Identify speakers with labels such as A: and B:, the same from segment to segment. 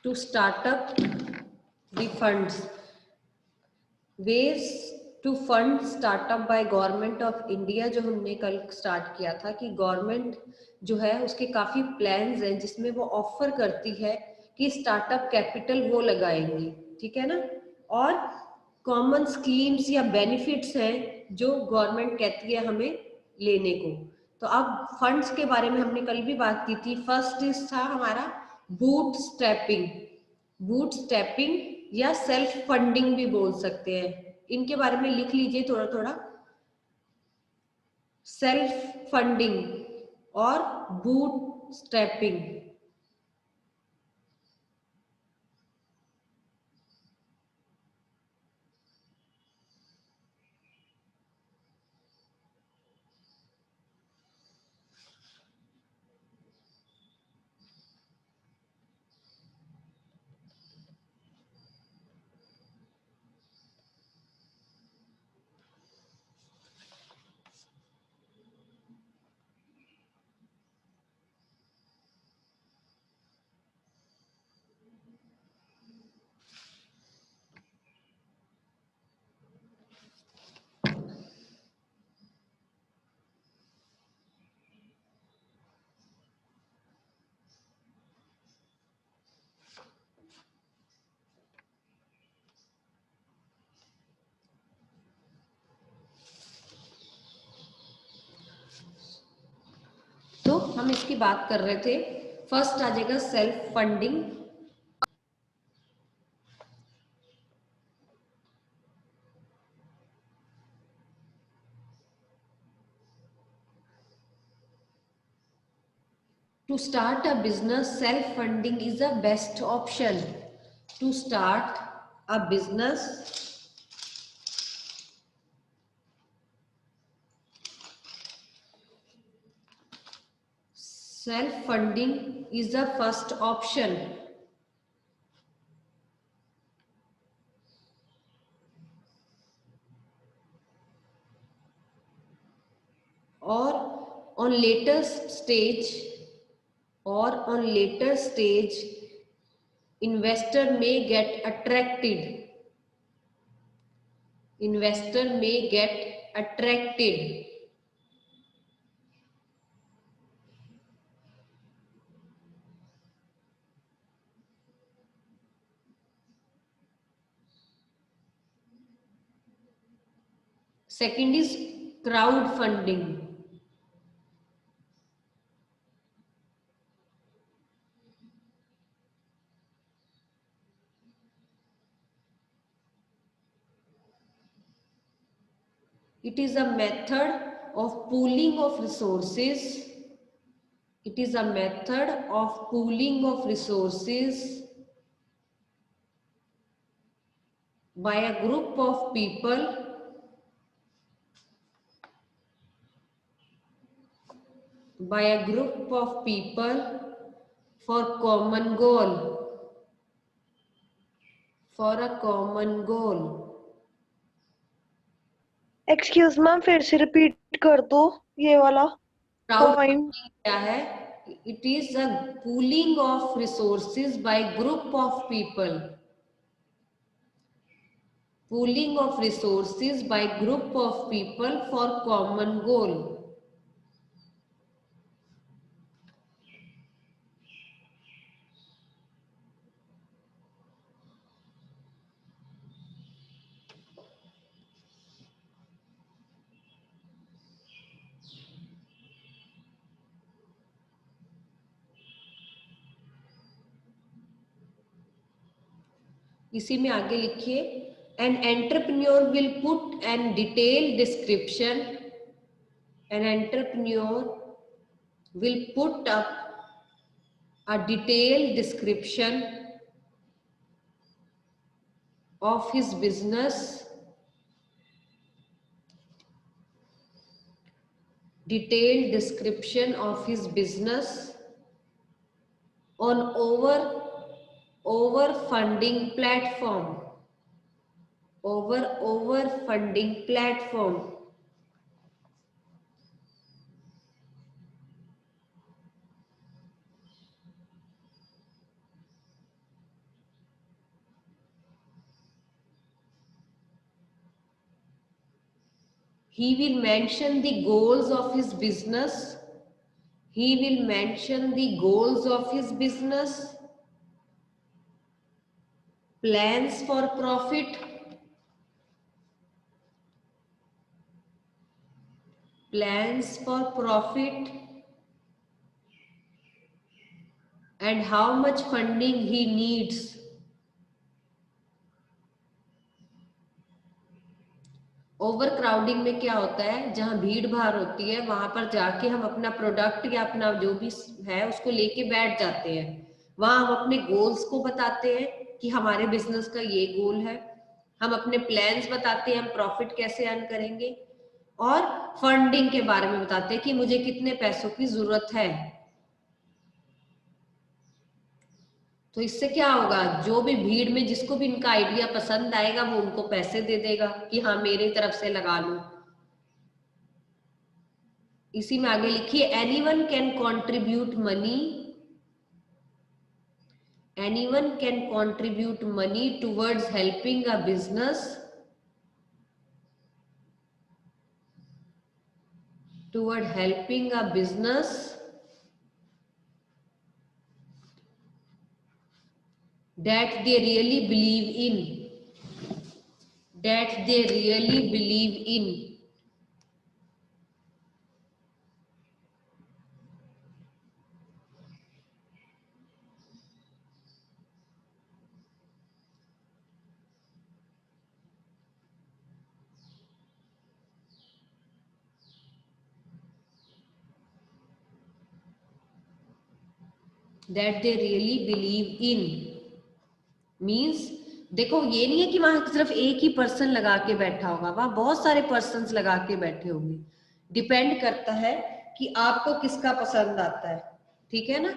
A: to start up the funds. Ways to fund startup by government of India, जो हमने कल start किया था कि गवर्नमेंट जो है उसके काफ़ी प्लान्स हैं जिसमें वो ऑफर करती है कि स्टार्टअप कैपिटल वो लगाएंगी, ठीक है ना। और कॉमन स्कीम्स या बेनिफिट्स हैं जो गवर्नमेंट कहती है हमें लेने को। तो अब फंड्स के बारे में हमने कल भी बात की थी। फर्स्ट इज था हमारा बूट स्टेपिंग, बूट स्टेपिंग या सेल्फ फंडिंग भी बोल सकते हैं। इनके बारे में लिख लीजिए थोड़ा थोड़ा। सेल्फ फंडिंग और बूट स्टेपिंग। तो हम इसकी बात कर रहे थे। फर्स्ट आ जाएगा self funding. To start a business, self-funding is a best option. To start a business, self-funding is the first option. Or on later stage, investor may get attracted. Investor may get attracted. Second is crowdfunding. It is a method of pooling of resources. It is a method of pooling of resources by a group of people for common goal. For a common goal.
B: Excuse ma'am, फिर से repeat कर दो ये वाला point.
A: क्या है? It is a pooling of resources by group of people. Pooling of resources by group of people for common goal. इसी में आगे लिखिए, an entrepreneur will put an detailed description. An entrepreneur will put up a detailed description of his business. Detailed description of his business on overfunding platform. Overfunding platform. He will mention the goals of his business. He will mention the goals of his business, plans for profit, plans for profit, and how much funding he needs. Over crowding में क्या होता है, जहां भीड़ भाड़ होती है वहां पर जाके हम अपना प्रोडक्ट या अपना जो भी है उसको लेके बैठ जाते हैं। वहां हम अपने गोल्स को बताते हैं कि हमारे बिजनेस का ये गोल है, हम अपने प्लान्स बताते हैं, हम प्रॉफिट कैसे अर्न करेंगे, और फंडिंग के बारे में बताते हैं कि मुझे कितने पैसों की जरूरत है। तो इससे क्या होगा, जो भी भीड़ में जिसको भी इनका आइडिया पसंद आएगा वो उनको पैसे दे देगा कि हाँ मेरी तरफ से लगा लो। इसी में आगे लिखिए, anyone can contribute money, anyone can contribute money towards helping a business, toward helping a business that they really believe in, that they really believe in। that they really believe in means, देखो ये नहीं है कि वहां सिर्फ एक ही person लगा के बैठा होगा, वहां बहुत सारे पर्सन लगा के बैठे होंगे। डिपेंड करता है कि आपको किसका पसंद आता है, ठीक है ना।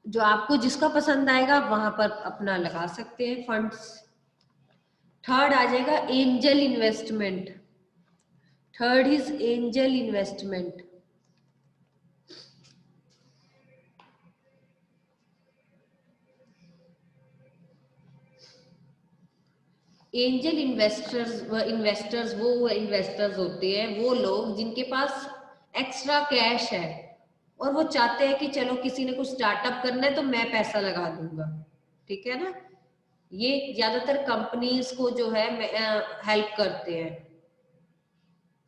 A: जो आपको जिसका पसंद आएगा वहां पर अपना लगा सकते हैं फंड्स। थर्ड आ जाएगा angel investment. Third is angel investment. Angel investors वो इन्वेस्टर्स होते हैं, वो लोग जिनके पास एक्स्ट्रा कैश है और वो चाहते हैं कि चलो किसी ने कुछ स्टार्टअप करना है तो मैं पैसा लगा दूंगा, ठीक है ना। ये ज्यादातर कंपनीज को जो है हेल्प करते हैं,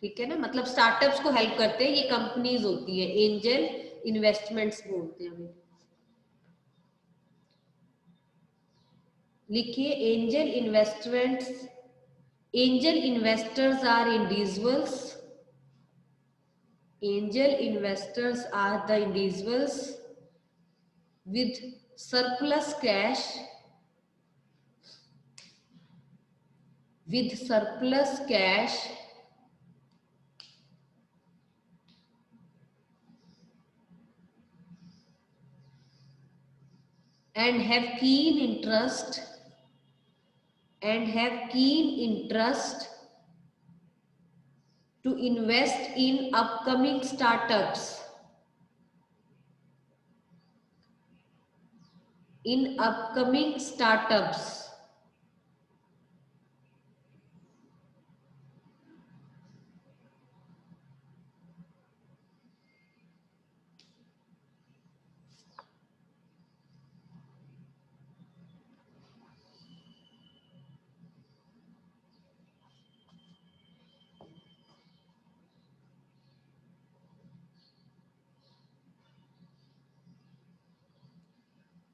A: ठीक है ना, मतलब स्टार्टअप्स को हेल्प करते हैं, ये कंपनीज होती है, एंजल इन्वेस्टमेंट्स बोलते हैं। लिखिए angel investments, angel investors are individuals, angel investors are the individuals with surplus cash, with surplus cash and have keen interest, and have keen interest to invest in upcoming startups, in upcoming startups।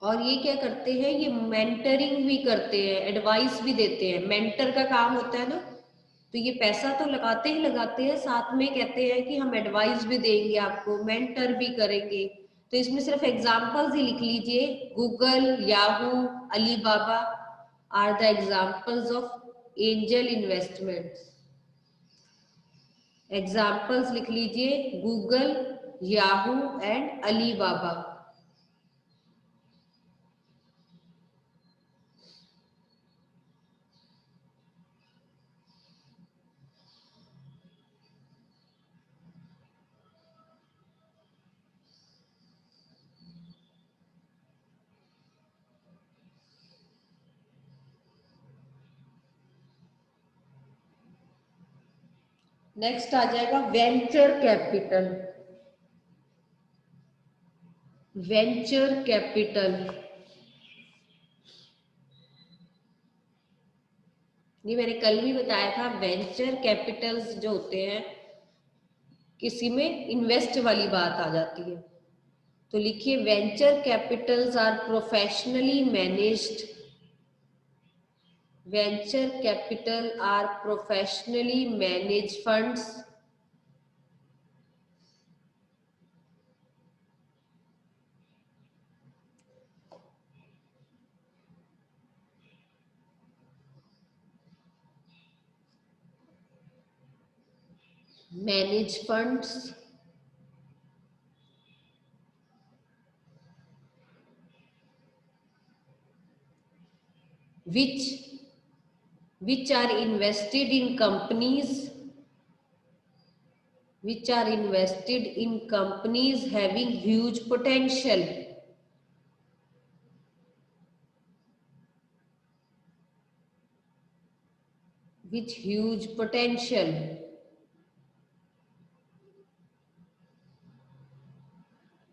A: और ये क्या करते हैं, ये mentoring भी करते हैं, advice भी देते हैं। मेंटर का काम होता है ना, तो ये पैसा तो लगाते हैं, साथ में कहते हैं कि हम एडवाइस भी देंगे आपको, मेंटर भी करेंगे। तो इसमें सिर्फ एग्जांपल्स ही लिख लीजिए, Google, Yahoo, Alibaba are the examples of angel investments. Examples लिख लीजिए, Google, Yahoo and Alibaba. Next आ जाएगा वेंचर कैपिटल। वेंचर कैपिटल ये मैंने कल भी बताया था। वेंचर कैपिटल्स जो होते हैं, किसी में इन्वेस्ट वाली बात आ जाती है, तो लिखिए venture capitals are professionally managed. Venture capital are professionally manage funds manage funds which are invested in companies, which are invested in companies having huge potential. With huge potential.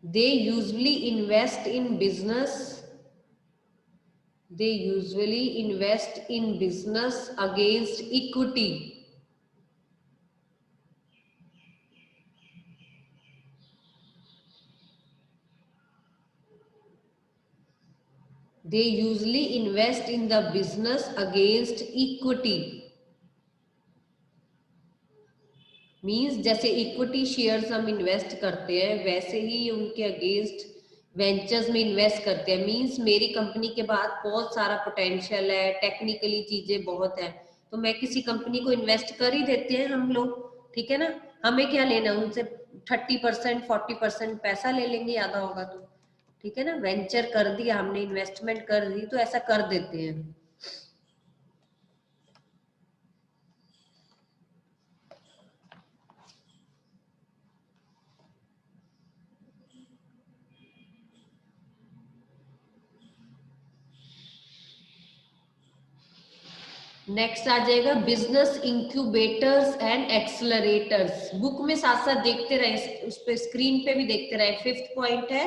A: They usually invest in business. They usually invest in business against equity. They usually invest in the business against equity. Means जैसे equity shares हम invest करते हैं, वैसे ही उनके against ventures में invest करते हैं। Means मेरी कंपनी के बाद बहुत सारा पोटेंशियल है, टेक्निकली चीजें बहुत है, तो मैं किसी कंपनी को इन्वेस्ट कर ही देते हैं हम लोग, ठीक है ना। हमें क्या लेना, उनसे 30% 40% पैसा ले लेंगे, आधा होगा तो, ठीक है ना। वेंचर कर दिया हमने, इन्वेस्टमेंट कर दी, तो ऐसा कर देते हैं। नेक्स्ट आ जाएगा बिजनेस इंक्यूबेटर्स एंड एक्सलरेटर्स। बुक में साथ साथ देखते रहे, उस पे स्क्रीन पे भी देखते रहे। 5th पॉइंट है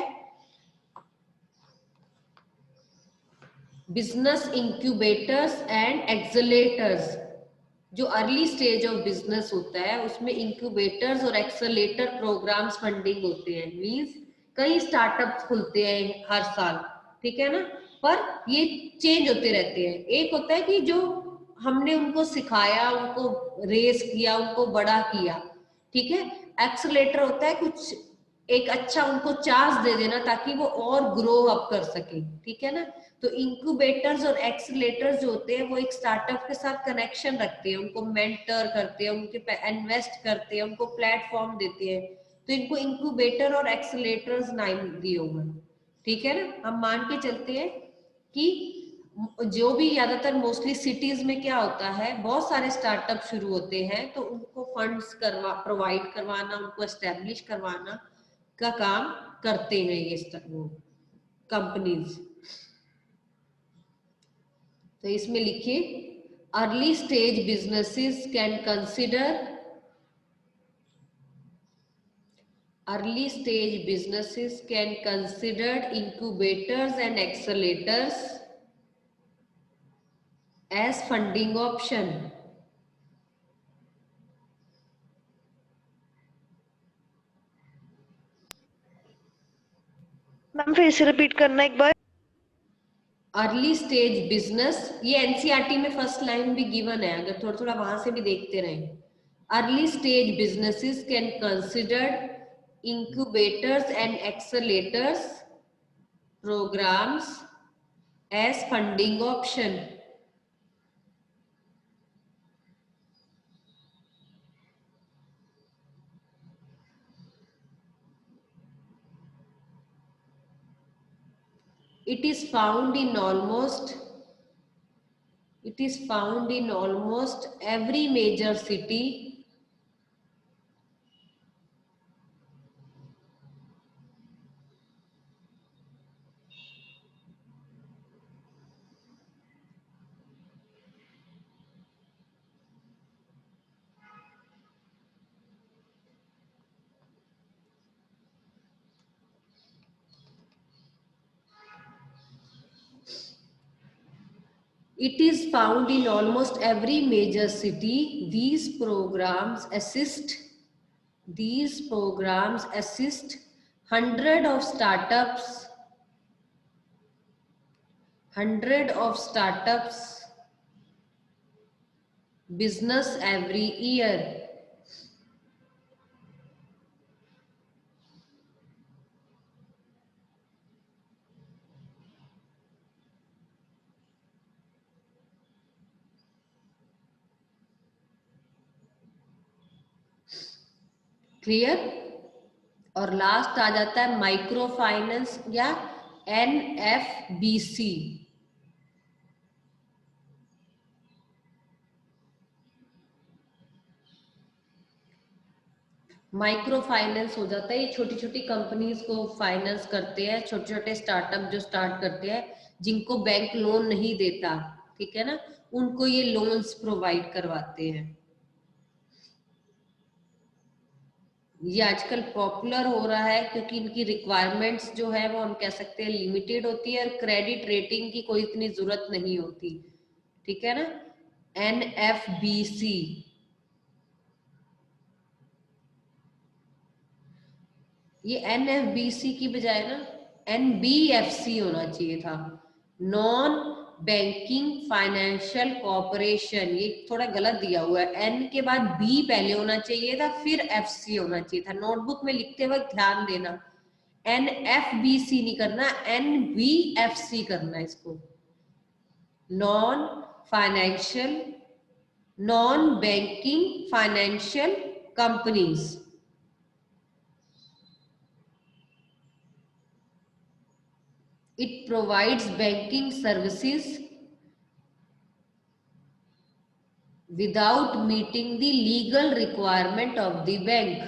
A: बिजनेस इंक्यूबेटर्स एंड एक्सलेटर्स। जो अर्ली स्टेज ऑफ बिजनेस होता है उसमें इंक्यूबेटर्स और एक्सलेटर प्रोग्राम्स फंडिंग होते हैं। मींस कई स्टार्टअप्स खुलते हैं हर साल, ठीक है ना, पर ये चेंज होते रहते हैं। एक होता है कि जो हमने उनको सिखाया, उनको रेस किया, उनको बड़ा किया, ठीक है। एक्सलेटर होता है कुछ एक अच्छा उनको चांस दे देना ताकि वो और ग्रो अप कर सके, ठीक है ना। तो इंक्यूबेटर्स और एक्सीलेटर्स जो होते हैं वो एक स्टार्टअप के साथ कनेक्शन रखते हैं, उनको मेंटर करते हैं, उनके पे इन्वेस्ट करते हैं, उनको प्लेटफॉर्म देते हैं, तो इनको इंक्यूबेटर और एक्सीलेटर्स नाम दिए हुए हैं, ठीक है ना। हम मान के चलते हैं कि जो भी ज्यादातर मोस्टली सिटीज में क्या होता है, बहुत सारे स्टार्टअप शुरू होते हैं, तो उनको फंड्स प्रोवाइड करवाना, उनको एस्टेब्लिश करवाना का काम करते हैं ये वो कंपनीज। तो इसमें लिखिए early stage businesses can consider, early stage businesses can consider incubators and accelerators as funding option.
B: Ma'am फिर से रिपीट करना एक बार।
A: अर्ली स्टेज बिजनेस, ये एनसीईआरटी में फर्स्ट लाइन भी गिवन है, अगर थोड़ा थोड़ा वहां से भी देखते रहे। Early stage businesses can consider incubators and accelerators programs as funding option. It is found in almost every major city It is found in almost every major city. These programs assist hundred of startups business every year. Clear? और last आ जाता है micro finance या NFDC. Micro finance हो जाता है, ये छोटी छोटी कंपनीज को फाइनेंस करते हैं, छोटे छोटे स्टार्टअप जो स्टार्ट करते हैं जिनको बैंक लोन नहीं देता, ठीक है ना, उनको ये लोन्स प्रोवाइड करवाते हैं। ये आजकल पॉपुलर हो रहा है क्योंकि इनकी रिक्वायरमेंट्स जो है वो हम कह सकते हैं लिमिटेड होती है और क्रेडिट रेटिंग की कोई इतनी जरूरत नहीं होती, ठीक है ना। एनएफबीसी, ये एनएफबीसी की बजाय ना एनबीएफसी होना चाहिए था, नॉन बैंकिंग फाइनेंशियल कॉर्पोरेशन। ये थोड़ा गलत दिया हुआ है, एन के बाद बी पहले होना चाहिए था, फिर एफसी होना चाहिए था। नोटबुक में लिखते वक्त ध्यान देना, एनएफबीसी नहीं करना, एनबीएफसी करना इसको, non financial non banking financial companies. It provides banking services without meeting the legal requirement of the bank.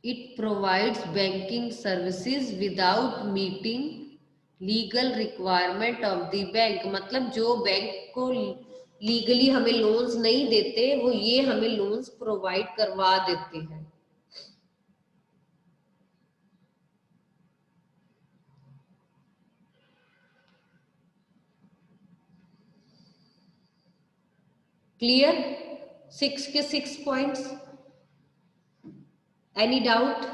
A: It provides banking services without meeting legal requirement of the bank. मतलब जो bank को legally हमें loans नहीं देते वो ये हमें loans provide करवा देते हैं। क्लियर? 6 के 6 points. Any doubt?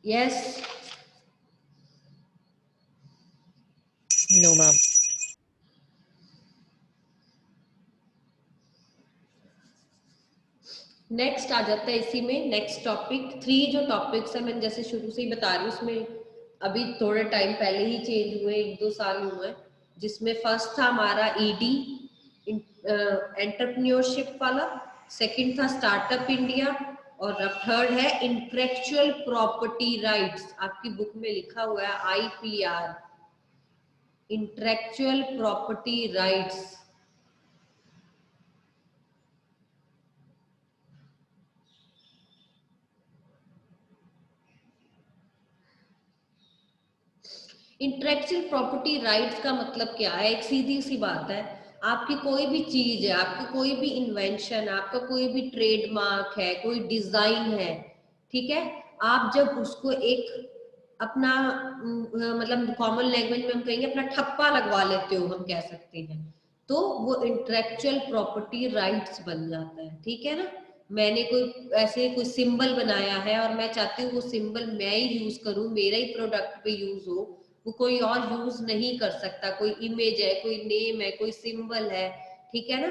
A: Yes?
B: No ma'am.
A: Next आ जाता है इसी में, नेक्स्ट टॉपिक 3 जो टॉपिक्स है मैंने जैसे शुरू से ही बता रही हूँ, उसमें अभी थोड़े टाइम पहले ही चेंज हुए, 1-2 साल हुए हैं, जिसमें फर्स्ट था हमारा ईडी एंटरप्रेन्योरशिप वाला, सेकंड था स्टार्टअप इंडिया और अब थर्ड है इंटेलेक्चुअल प्रॉपर्टी राइट्स। आपकी बुक में लिखा हुआ है IPR, intellectual property rights. Intellectual property rights का मतलब क्या है? एक सीधी सी बात है, आपकी कोई भी चीज है, आपकी कोई भी इन्वेंशन, आपका कोई भी ट्रेडमार्क है, कोई डिजाइन है, ठीक है, आप जब उसको एक अपना मतलब कॉमन लैंग्वेज में हम कहेंगे अपना ठप्पा लगवा लेते हो, हम कह सकते हैं, तो वो इंटेलेक्चुअल प्रॉपर्टी राइट्स बन जाता है, ठीक है ना। मैंने कोई ऐसे कोई सिंबल बनाया है और मैं चाहती हूँ वो सिंबल मैं ही यूज करूँ, मेरा ही प्रोडक्ट पे यूज हो, वो कोई और यूज नहीं कर सकता। कोई इमेज है, कोई नेम है, कोई सिंबल है, ठीक है ना,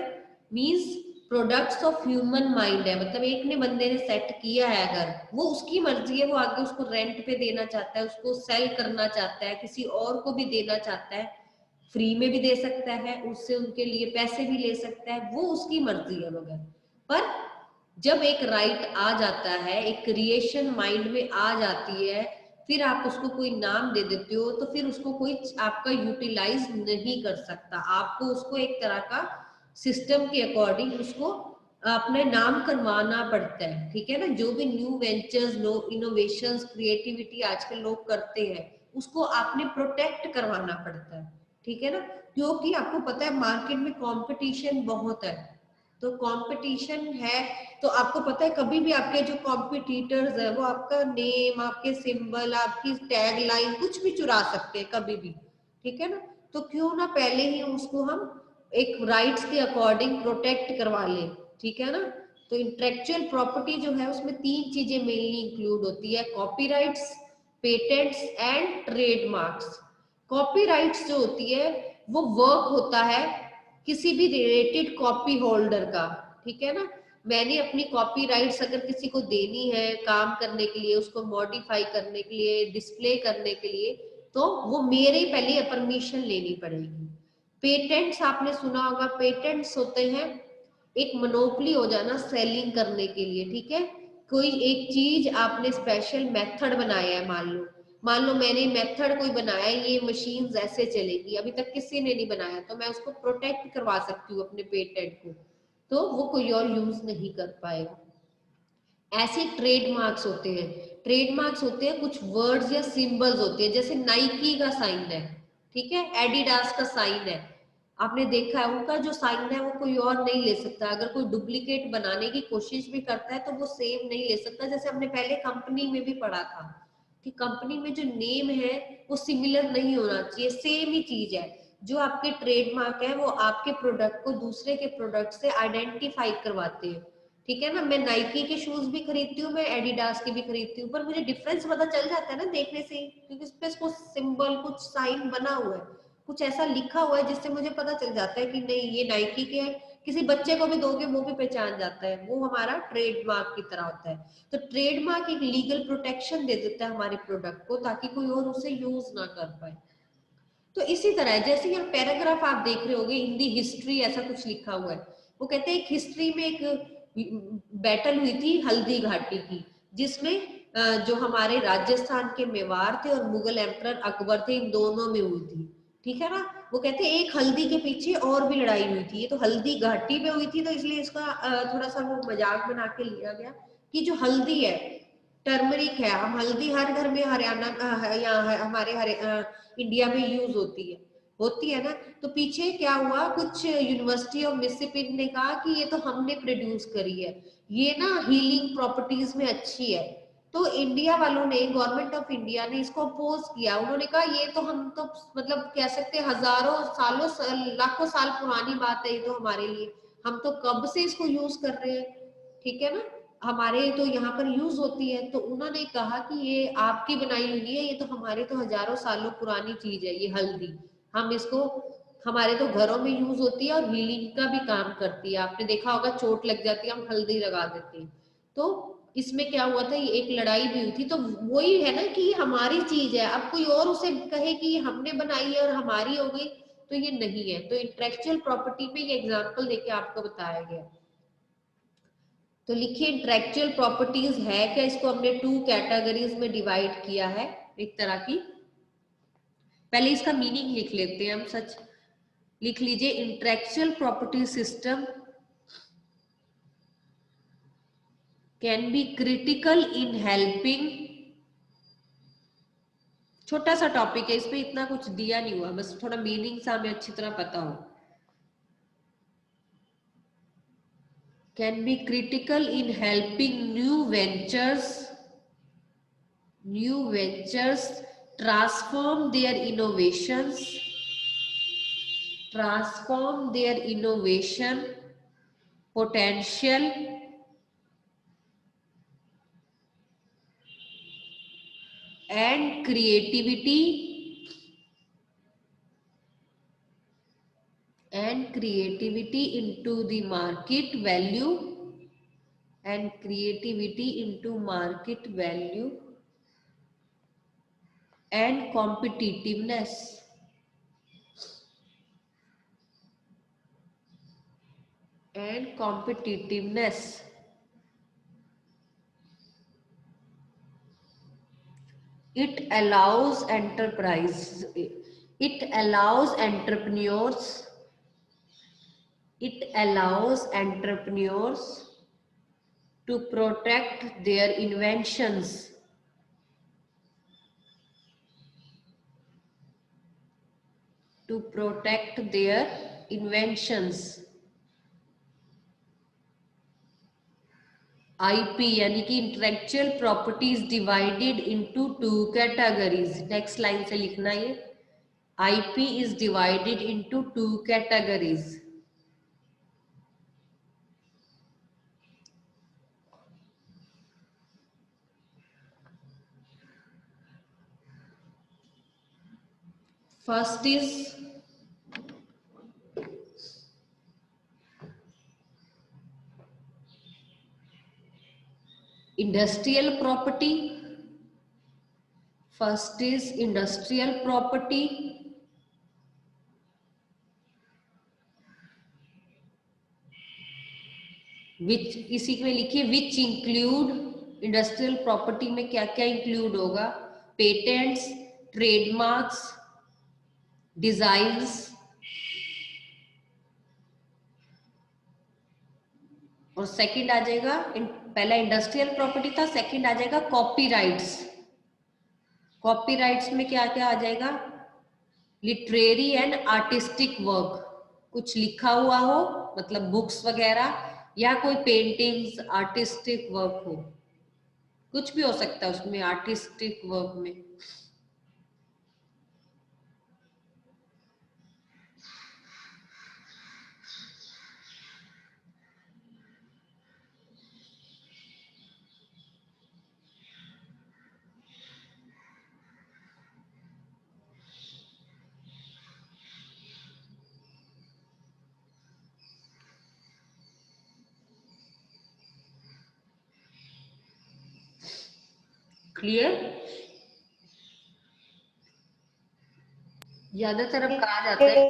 A: means products of human mind है, मतलब एक ने बंदे ने सेट किया है, अगर वो उसकी मर्जी है, वो आगे उसको रेंट पे देना चाहता है, उसको सेल करना चाहता है, किसी और को भी देना चाहता है, फ्री में भी दे सकता है, उससे उनके लिए पैसे भी ले सकता है, वो उसकी मर्जी है। मगर पर जब एक राइट आ जाता है, एक क्रिएशन माइंड में आ जाती है, फिर आप उसको कोई नाम दे देते हो, तो फिर उसको कोई आपका यूटिलाइज नहीं कर सकता। आपको उसको एक तरह का सिस्टम के अकॉर्डिंग उसको अपने नाम करवाना पड़ता है, ठीक है ना। जो भी new ventures, no innovations, creativity आजकल लोग करते हैं, उसको आपने प्रोटेक्ट करवाना पड़ता है, ठीक है ना, क्योंकि आपको पता है मार्केट में कंपटीशन बहुत है, तो कंपटीशन है, तो आपको पता है कभी भी आपके जो कॉम्पिटिटर्स है वो आपका नेम, आपके सिंबल, आपकी टैग लाइन कुछ भी चुरा सकते हैं कभी भी, ठीक है ना। तो क्यों ना पहले ही उसको हम एक राइट्स के अकॉर्डिंग प्रोटेक्ट करवा लें, ठीक है ना। तो इंटेलेक्चुअल प्रॉपर्टी जो है उसमें 3 चीजें मेनली इंक्लूड होती है, copyrights, patents and trademarks. Copyrights जो होती है वो वर्क होता है किसी भी रिलेटेड कॉपी होल्डर का, ठीक है ना। मैंने अपनी कॉपी राइट्स अगर किसी को देनी है काम करने के लिए, उसको मॉडिफाई करने के लिए, डिस्प्ले करने के लिए, तो वो मेरे पहले परमिशन लेनी पड़ेगी। पेटेंट्स आपने सुना होगा, पेटेंट्स होते हैं एक मोनोपोली हो जाना सेलिंग करने के लिए, ठीक है। कोई एक चीज आपने स्पेशल मेथड बनाया है, मान लो मैंने मेथड कोई बनाया, ये मशीन ऐसे चलेगी, अभी तक किसी ने नहीं बनाया, तो मैं उसको प्रोटेक्ट करवा सकती हूँ अपने पेटेंट को, तो वो कोई और यूज नहीं कर पाएगा। ऐसे ट्रेडमार्क्स होते हैं, ट्रेडमार्क्स होते हैं कुछ वर्ड्स या सिंबल्स होते हैं, जैसे नाइकी का साइन है, ठीक है, एडिडास का साइन है, आपने देखा है उनका जो साइन है वो कोई और नहीं ले सकता। अगर कोई डुप्लीकेट बनाने की कोशिश भी करता है तो वो सेम नहीं ले सकता। जैसे हमने पहले कंपनी में भी पढ़ा था कि कंपनी में जो नेम है वो सिमिलर नहीं होना चाहिए, सेम ही चीज है। जो आपके ट्रेडमार्क है वो आपके प्रोडक्ट को दूसरे के प्रोडक्ट से आइडेंटिफाई करवाते हैं, ठीक है ना। मैं नाइकी के शूज भी खरीदती हूँ, मैं एडिडास के भी खरीदती हूँ, पर मुझे डिफरेंस पता चल जाता है ना देखने से ही, क्योंकि उस पर कुछ सिंबल, कुछ साइन बना हुआ है, कुछ ऐसा लिखा हुआ है जिससे मुझे पता चल जाता है कि नहीं ये नाइकी के है। किसी बच्चे को भी दोगे वो भी पहचान जाता है, वो हमारा ट्रेडमार्क की तरह होता है। तो ट्रेडमार्क एक लीगल प्रोटेक्शन दे देता है हमारे प्रोडक्ट को, ताकि कोई और उसे यूज ना कर पाए। तो इसी तरह जैसे यहाँ पैराग्राफ आप देख रहे होगे, हिंदी हिस्ट्री ऐसा कुछ लिखा हुआ है, वो कहते हैं एक हिस्ट्री में एक बैटल हुई थी हल्दी घाटी की, जिसमें जो हमारे राजस्थान के मेवाड़ थे और मुगल एम्परर अकबर थे, इन दोनों में हुई थी, ठीक है ना। वो कहते हैं एक हल्दी के पीछे और भी लड़ाई हुई थी, ये तो हल्दी घाटी में हुई थी, तो इसलिए इसका थोड़ा सा वो मजाक बना के लिया गया कि जो हल्दी है, टर्मरिक है, हम हल्दी हर घर में हरियाणा यहाँ हमारे इंडिया में यूज होती है ना। तो पीछे क्या हुआ, कुछ यूनिवर्सिटी ऑफ मिसिसिपी ने कहा कि ये तो हमने प्रोड्यूस करी है, ये ना हीलिंग प्रॉपर्टीज में अच्छी है। तो इंडिया वालों ने, गवर्नमेंट ऑफ इंडिया ने इसको अपोज किया, उन्होंने कहा ये तो हम तो मतलब कह सकते हैं हजारों सालों लाखों साल पुरानी बात है, ये तो हमारे लिए, हम तो कब से इसको यूज कर रहे हैं, ठीक है ना, हमारे तो यहाँ पर यूज होती है। तो उन्होंने कहा कि ये आपकी बनाई हुई नहीं है, ये तो हमारे तो हजारों सालों पुरानी चीज है ये हल्दी, हम इसको, हमारे तो घरों में यूज होती है और हीलिंग का भी काम करती है, आपने देखा होगा चोट लग जाती है हम हल्दी लगा देते हैं। तो इसमें क्या हुआ था, ये एक लड़ाई भी हुई थी। तो वही है ना कि ये हमारी चीज है, अब कोई और उसे कहे कि ये हमने बनाई है और हमारी हो गई, तो ये नहीं है। तो इंटेलेक्चुअल प्रॉपर्टी पे ये एग्जांपल देके आपको बताया गया। तो लिखिए इंटेलेक्चुअल प्रॉपर्टीज है क्या, इसको हमने 2 कैटेगरीज में डिवाइड किया है एक तरह की। पहले इसका मीनिंग लिख लेते हैं हम, सच लिख लीजिए, intellectual property system can be critical in helping, छोटा सा टॉपिक है, इसमें इतना कुछ दिया नहीं हुआ, बस थोड़ा मीनिंग सा हमें अच्छी तरह पता हो। Can be critical in helping new ventures transform their innovations potential and creativity into the market value and creativity into market value and competitiveness and competitiveness. It allows enterprise, it allows entrepreneurs, it allows entrepreneurs to protect their inventions, to protect their inventions IP यानी कि intellectual property is divided into 2 categories. Next line से लिखना ये, IP is divided into 2 categories. First is industrial property. First is industrial property, which इसी में लिखिए which include, industrial property में क्या क्या इंक्लूड होगा, पेटेंट्स, ट्रेडमार्क्स, डिजाइन्स, और सेकंड आ जाएगा, पहला इंडस्ट्रियल प्रॉपर्टी था, सेकंड आ जाएगा कॉपीराइट्स। कॉपीराइट्स में क्या क्या आ जाएगा, लिटरेरी एंड आर्टिस्टिक वर्क, कुछ लिखा हुआ हो मतलब बुक्स वगैरह, या कोई पेंटिंग्स आर्टिस्टिक वर्क हो, कुछ भी हो सकता है उसमें आर्टिस्टिक वर्क में। क्लियर? ज्यादातर अब कहा जाता है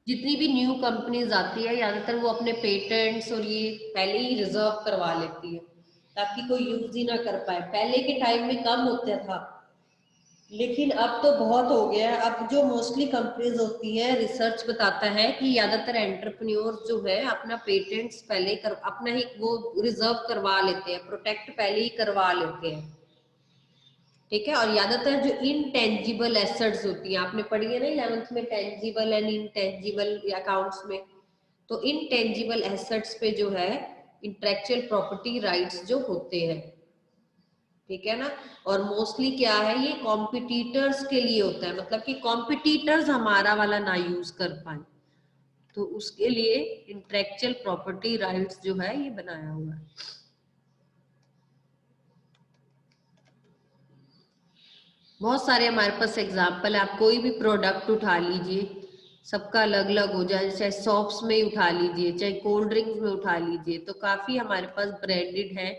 A: जितनी भी न्यू कंपनीज आती है ज्यादातर वो अपने पेटेंट्स और ये पहले ही रिजर्व करवा लेती है ताकि कोई यूज ही ना कर पाए। पहले के टाइम में कम होता था लेकिन अब तो बहुत हो गया है। अब जो मोस्टली कंपनीज होती है रिसर्च बताता है कि ज्यादातर एंटरप्रेन्योर्स जो है अपना पेटेंट्स पहले कर अपना ही वो रिजर्व करवा लेते हैं, प्रोटेक्ट पहले ही करवा लेते हैं, ठीक है। और ज्यादातर जो इनटेंजिबल एसेट्स होती है आपने पढ़ी है ना 11th में, टेंजिबल एंड इनटेंजिबल अकाउंट्स में, तो इनटेंजिबल एसेट्स पे जो है इंटेलेक्चुअल प्रॉपर्टी राइट्स जो होते हैं, ठीक है ना। और मोस्टली क्या है ये कॉम्पिटिटर्स के लिए होता है, मतलब कि कॉम्पिटिटर्स हमारा वाला ना यूज कर पाए, तो उसके लिए इंटेलेक्चुअल प्रॉपर्टी राइट्स जो है ये बनाया हुआ है। बहुत सारे हमारे पास एग्जाम्पल है, आप कोई भी प्रोडक्ट उठा लीजिए सबका अलग अलग हो जाए, चाहे सॉप्स में उठा लीजिए चाहे कोल्ड ड्रिंक्स में उठा लीजिए, तो काफी हमारे पास ब्रांडेड है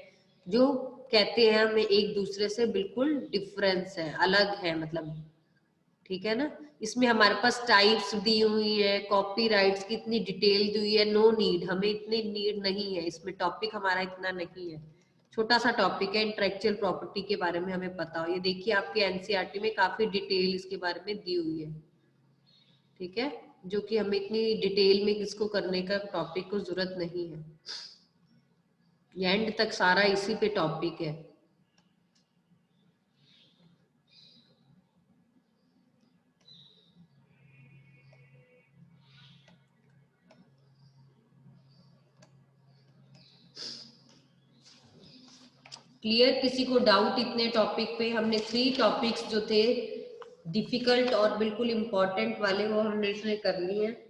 A: जो कहते हैं हमें एक दूसरे से बिल्कुल डिफरेंस है, अलग है मतलब, ठीक है ना। इसमें हमारे पास टाइप्स दी हुई है, कॉपीराइट्स की इतनी डिटेल दी हुई है, नो नीड, हमें इतनी नीड नहीं है, इसमें टॉपिक हमारा इतना नहीं है, छोटा सा टॉपिक है इंटेलेक्चुअल प्रॉपर्टी के बारे में हमें पता हो। ये देखिए आपके एनसीईआरटी में काफी डिटेल इसके बारे में दी हुई है, ठीक है, जो कि हमें इतनी डिटेल में इसको करने का टॉपिक को जरूरत नहीं है, ये एंड तक सारा इसी पे टॉपिक है। क्लियर? किसी को डाउट इतने टॉपिक पे? हमने 3 टॉपिक्स जो थे डिफिकल्ट और बिल्कुल इंपॉर्टेंट वाले वो हमने इसमें कर लिए हैं।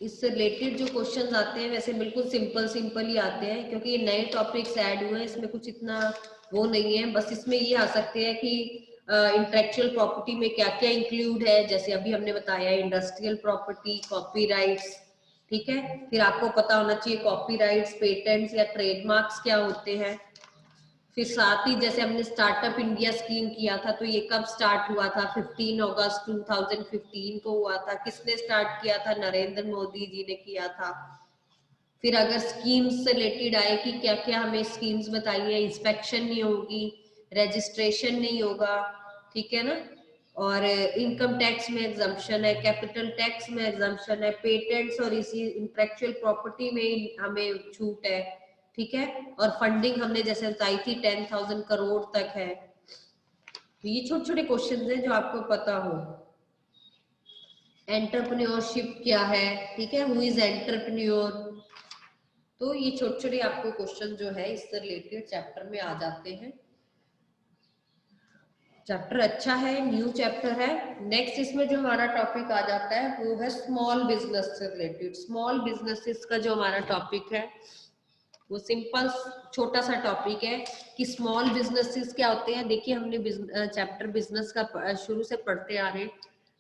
A: इससे रिलेटेड जो क्वेश्चंस आते हैं वैसे बिल्कुल सिंपल सिंपल ही आते हैं क्योंकि ये नए टॉपिक्स ऐड हुए हैं, इसमें कुछ इतना वो नहीं है। बस इसमें ये आ सकते हैं कि इंटेलेक्चुअल प्रॉपर्टी में क्या क्या इंक्लूड है, जैसे अभी हमने बताया इंडस्ट्रियल प्रॉपर्टी, कॉपीराइट्स, ठीक है। फिर आपको पता होना चाहिए कॉपीराइट्स, पेटेंट्स या ट्रेडमार्क्स क्या होते हैं। फिर साथ ही जैसे हमने स्टार्टअप इंडिया स्कीम किया था, तो ये कब स्टार्ट हुआ था? 15 अगस्त 2015 को हुआ था। किसने स्टार्ट किया था? नरेंद्र मोदी जी ने किया था। फिर अगर स्कीम्स से रिलेटेड आए कि क्या क्या हमें स्कीम्स बताइए, इंस्पेक्शन नहीं होगी, रजिस्ट्रेशन नहीं होगा, ठीक है ना। और इनकम टैक्स में एग्जम्पशन है, कैपिटल टैक्स में एग्जम्पशन है, पेटेंट्स और इसी इंटेलेक्चुअल प्रॉपर्टी में हमें छूट है, ठीक है। और फंडिंग हमने जैसे बताई थी 10,000 करोड़ तक है। तो ये छोटे छोटे क्वेश्चन हैं जो आपको पता हो। एंटरप्रेन्योरशिप क्या है, ठीक है, हु इज एंटरप्रेन्योर। तो ये छोटे छोटे आपको क्वेश्चन जो है इससे रिलेटेड चैप्टर में आ जाते हैं। चैप्टर अच्छा है, न्यू चैप्टर है। नेक्स्ट इसमें जो हमारा टॉपिक आ जाता है वो है स्मॉल बिजनेस से रिलेटेड। स्मॉल बिजनेसेस का जो हमारा टॉपिक है वो सिंपल छोटा सा टॉपिक है कि स्मॉल बिजनेसेस क्या होते हैं। देखिए हमने चैप्टर बिजनेस का शुरू से पढ़ते आ रहे हैं।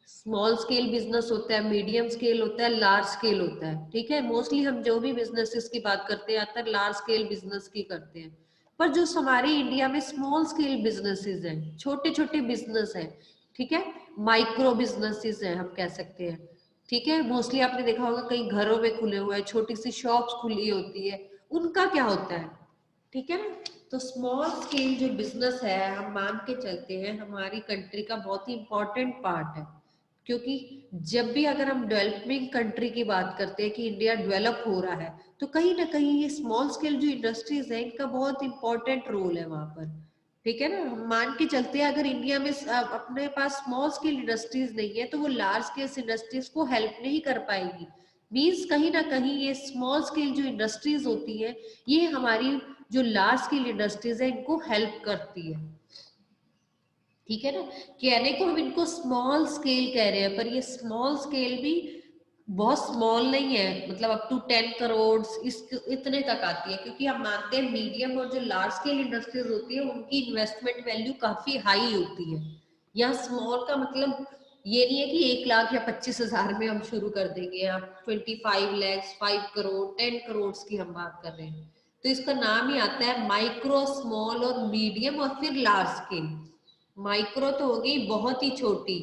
A: स्मॉल स्केल बिजनेस होता है, मीडियम स्केल होता है, लार्ज स्केल होता है, ठीक है। मोस्टली हम जो भी बिजनेसेस की बात करते हैं आता है लार्ज स्केल बिजनेस की करते हैं। पर जो हमारे इंडिया में स्मॉल स्केल बिजनेसेस हैं, छोटे छोटे बिजनेस हैं, ठीक है, माइक्रो बिजनेसेस हैं हम कह सकते हैं, ठीक है। मोस्टली आपने देखा होगा कई घरों में खुले हुए हैं, छोटी सी शॉप्स खुली होती है, उनका क्या होता है, ठीक है ना। तो स्मॉल स्केल जो बिजनेस है हम मान के चलते हैं हमारी कंट्री का बहुत ही इंपॉर्टेंट पार्ट है। क्योंकि जब भी अगर हम डेवलपिंग कंट्री की बात करते हैं कि इंडिया डेवलप हो रहा है, तो कहीं ना कहीं ये स्मॉल स्केल जो इंडस्ट्रीज है इनका बहुत इंपॉर्टेंट रोल है वहां पर, ठीक है ना। हम मान के चलते हैं अगर इंडिया में अपने पास स्मॉल स्केल इंडस्ट्रीज नहीं है तो वो लार्ज स्केल इंडस्ट्रीज को हेल्प नहीं कर पाएगी। मीन्स कहीं ना कहीं ये स्मॉल स्केल जो इंडस्ट्रीज होती है ये हमारी जो लार्ज स्केल इंडस्ट्रीज है इनको हेल्प करती है, ठीक है ना। कहने को हम इनको स्मॉल स्केल कह रहे हैं पर ये स्मॉल स्केल भी बहुत स्मॉल नहीं है, मतलब अप टू 10 करोड़ इस इतने तक आती है। क्योंकि हम मानते हैं मीडियम और जो लार्ज स्केल इंडस्ट्रीज होती है उनकी इन्वेस्टमेंट वैल्यू काफी हाई होती है। यहाँ स्मॉल का मतलब ये नहीं है कि 1 लाख या 25,000 में हम शुरू कर देंगे, या 25 लैक्स, 5 करोड़, 10 करोड़ की हम बात कर रहे हैं। तो इसका नाम ही आता है माइक्रो, स्मॉल और मीडियम और फिर लार्ज स्केल। माइक्रो तो होगी बहुत ही छोटी,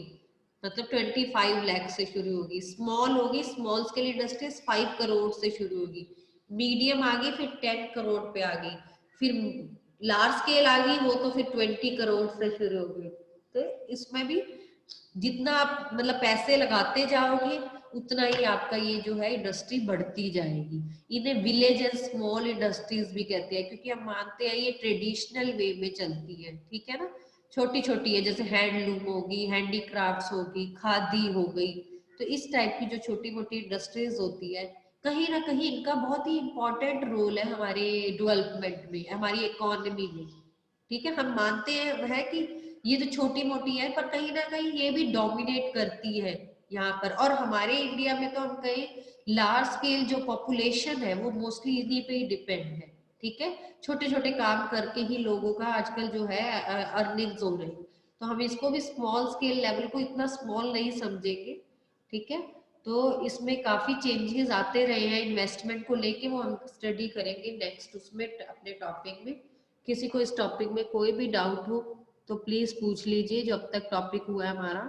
A: मतलब 25 लाख से शुरू होगी। स्मॉल होगी, स्मॉल स्केल इंडस्ट्रीज 5 करोड़ से शुरू होगी। मीडियम आ गई फिर 10 करोड़ पे आ गई, फिर लार्ज स्केल आ गई वो तो फिर 20 करोड़ से शुरू होगी। तो इसमें भी जितना आप मतलब पैसे लगाते जाओगे उतना ही आपका ये जो है इंडस्ट्री बढ़ती जाएगी। इन्हें विलेज एंड स्मॉल इंडस्ट्रीज भी कहते हैं क्योंकि हम मानते हैं ये ट्रेडिशनल वे में चलती है, ठीक है ना। छोटी छोटी है, जैसे हैंडलूम होगी, हैंडीक्राफ्ट्स होगी, खादी हो गई। तो इस टाइप की जो छोटी मोटी इंडस्ट्रीज होती है कहीं ना कहीं इनका बहुत ही इंपॉर्टेंट रोल है हमारे डेवलपमेंट में, हमारी इकोनॉमी में, ठीक है। हम मानते हैं है कि ये तो छोटी मोटी है पर कहीं ना कहीं ये भी डोमिनेट करती है यहाँ पर। और हमारे इंडिया में तो हम कहें लार्ज स्केल जो पॉपुलेशन है वो मोस्टली इन्हीं पे ही डिपेंड है, ठीक है। छोटे छोटे काम करके ही लोगों का आजकल जो है अर्निंग्स हो रही। तो हम इसको भी स्मॉल स्केल लेवल को इतना स्मॉल नहीं समझेंगे, ठीक है। तो इसमें काफी चेंजेस आते रहे हैं इन्वेस्टमेंट को लेके, वो हम स्टडी करेंगे नेक्स्ट उसमें अपने टॉपिक में। किसी को इस टॉपिक में कोई भी डाउट हो तो प्लीज पूछ लीजिए जो अब तक टॉपिक हुआ है हमारा।